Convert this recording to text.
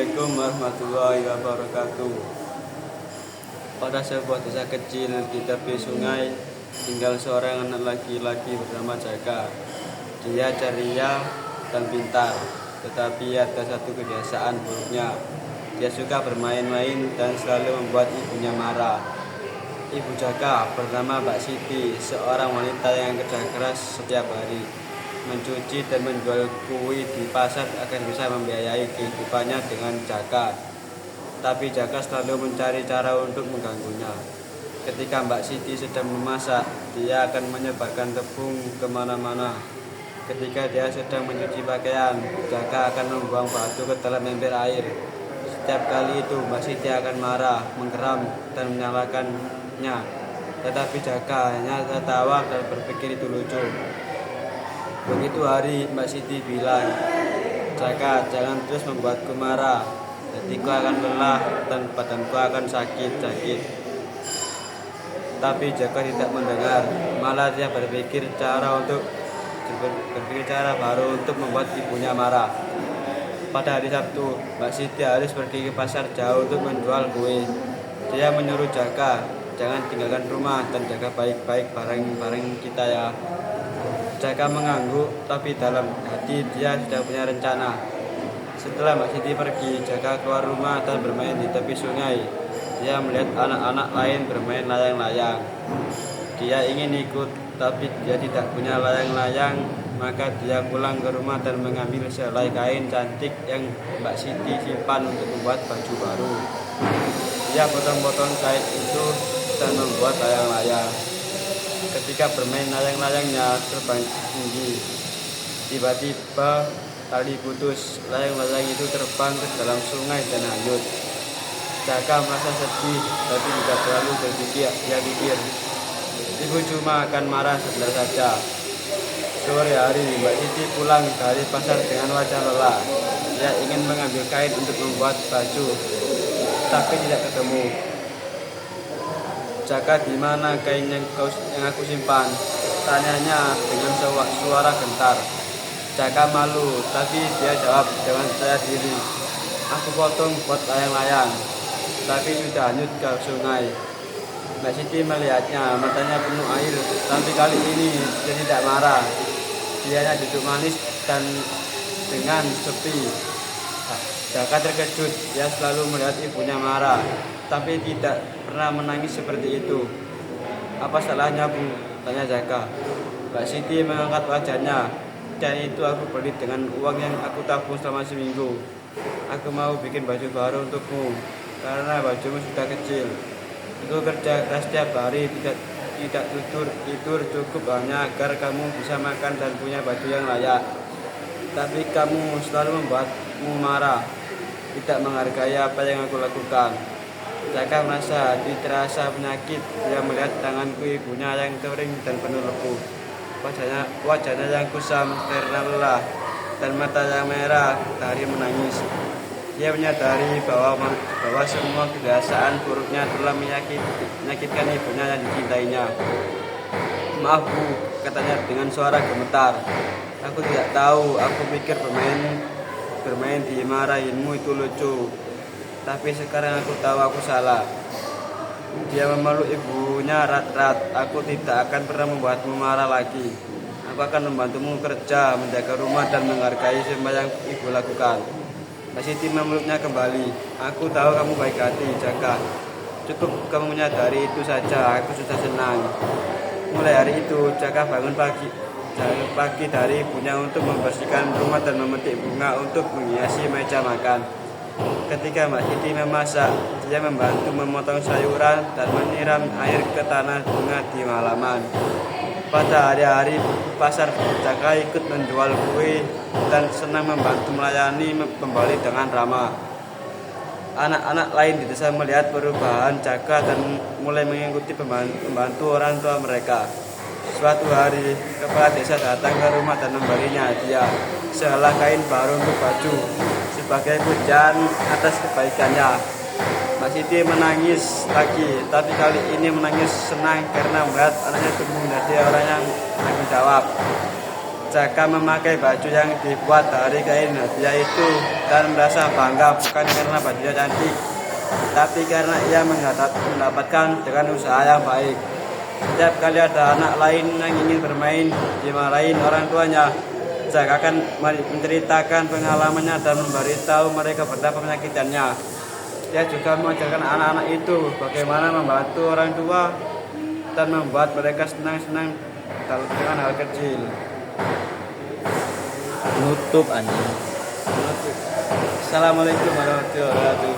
Assalamualaikum warahmatullahi wabarakatuh. Pada sebuah desa kecil di tepi sungai tinggal seorang anak laki-laki bernama Jaka. Dia ceria dan pintar, tetapi ada satu kebiasaan buruknya. Dia suka bermain-main dan selalu membuat ibunya marah. Ibu Jaka bernama Mbak Siti, seorang wanita yang kerja keras setiap hari, mencuci dan menjual kue di pasar agar bisa membiayai kehidupannya dengan Jaka. Tapi Jaka selalu mencari cara untuk mengganggunya. Ketika Mbak Siti sedang memasak, dia akan menyebarkan tepung kemana-mana. Ketika dia sedang mencuci pakaian, Jaka akan membuang batu ke dalam ember air. Setiap kali itu Mbak Siti akan marah, menggeram, dan menyalahkannya. Tetapi Jaka hanya tertawa dan berpikir itu lucu. Begitu hari, Mbak Siti bilang, "Jaka, jangan terus membuatku marah. Hatiku akan lelah dan badanku akan sakit." Tapi Jaka tidak mendengar. Malah dia berpikir cara baru untuk membuat ibunya marah. Pada hari Sabtu, Mbak Siti harus pergi ke pasar jauh untuk menjual kue. Dia menyuruh Jaka, "Jangan tinggalkan rumah dan jaga baik-baik barang-barang kita ya." Jaka mengangguk, tapi dalam hati dia sudah punya rencana. Setelah Mbak Siti pergi, Jaka keluar rumah dan bermain di tepi sungai. Dia melihat anak-anak lain bermain layang-layang. Dia ingin ikut, tapi dia tidak punya layang-layang. Maka dia pulang ke rumah dan mengambil selai kain cantik yang Mbak Siti simpan untuk membuat baju baru. Dia potong-potong kain itu dan membuat layang-layang. Ketika bermain layang-layangnya terbang tinggi, tiba-tiba tali putus. Layang-layang itu terbang ke dalam sungai dan hanyut. Jaka merasa sedih, tapi tidak terlalu berpikir. Dia pikir, ibu cuma akan marah sebentar saja. Sore hari, Mbak Siti pulang dari pasar dengan wajah lelah. Dia ingin mengambil kain untuk membuat baju, tapi tidak ketemu. "Jaka, di mana kain yang aku simpan?" tanyanya dengan suara gentar. Jaka malu, tapi dia jawab dengan percaya diri, "Aku potong buat layang-layang, tapi sudah hanyut ke sungai." Mbak Siti melihatnya, matanya penuh air, tapi kali ini dia tidak marah. Dia hanya duduk manis dan dengan sepi. Jaka terkejut, dia selalu melihat ibunya marah, tapi tidak pernah menangis seperti itu. "Apa salahnya, Bu?" tanya Jaka. Mbak Siti mengangkat wajahnya. "Kain itu aku beli dengan uang yang aku tabung selama seminggu. Aku mau bikin baju baru untukmu, karena bajumu sudah kecil. Aku kerja keras setiap hari, tidak tidur cukup hanya agar kamu bisa makan dan punya baju yang layak. Tapi kamu selalu membuatmu marah, tidak menghargai apa yang aku lakukan." Jaka merasa hati terasa penyakit. Dia melihat tanganku ibunya yang kering dan penuh lepuh. Wajahnya yang kusam karena lelah, dan mata yang merah dari menangis. Dia menyadari bahwa semua kebiasaan buruknya telah menyakitkan ibunya yang dicintainya. "Maaf, Bu," katanya dengan suara gemetar. "Aku tidak tahu. Aku pikir bermain dimarahinmu itu lucu. Tapi sekarang aku tahu aku salah." Dia memeluk ibunya erat-erat. "Aku tidak akan pernah membuatmu marah lagi. Aku akan membantumu kerja, menjaga rumah, dan menghargai semua yang ibu lakukan." Mbak Siti memeluknya kembali. "Aku tahu kamu baik hati, Jaka. Cukup kamu menyadari itu saja, aku sudah senang." Mulai hari itu, Jaka bangun pagi dari ibunya untuk membersihkan rumah dan memetik bunga untuk menghiasi meja makan. Ketika Mbak Siti memasak, dia membantu memotong sayuran dan menyiram air ke tanah bunga di halaman. Pada hari-hari pasar, Jaka ikut menjual kue dan senang membantu melayani pembeli dengan ramah. Anak-anak lain di desa melihat perubahan Jaka dan mulai mengikuti membantu orang tua mereka. Suatu hari, kepala desa datang ke rumah dan memberinya hadiah sehelai kain baru untuk baju sebagai pujian atas kebaikannya. Mbak Siti menangis lagi, tapi kali ini menangis senang karena melihat anaknya tumbuh menjadi orang yang bertanggung jawab. Jaka memakai baju yang dibuat dari kain hadiah itu dan merasa bangga bukan karena bajunya cantik, tapi karena ia mendapatkan dengan usaha yang baik. Setiap kali ada anak lain yang ingin bermain dimarahin orang tuanya, Jaka akan menceritakan pengalamannya dan memberitahu mereka betapa penyakitannya. Dia juga mengajarkan anak-anak itu bagaimana membantu orang tua dan membuat mereka senang-senang dengan hal kecil. Nutup anjing. Assalamualaikum warahmatullahi wabarakatuh.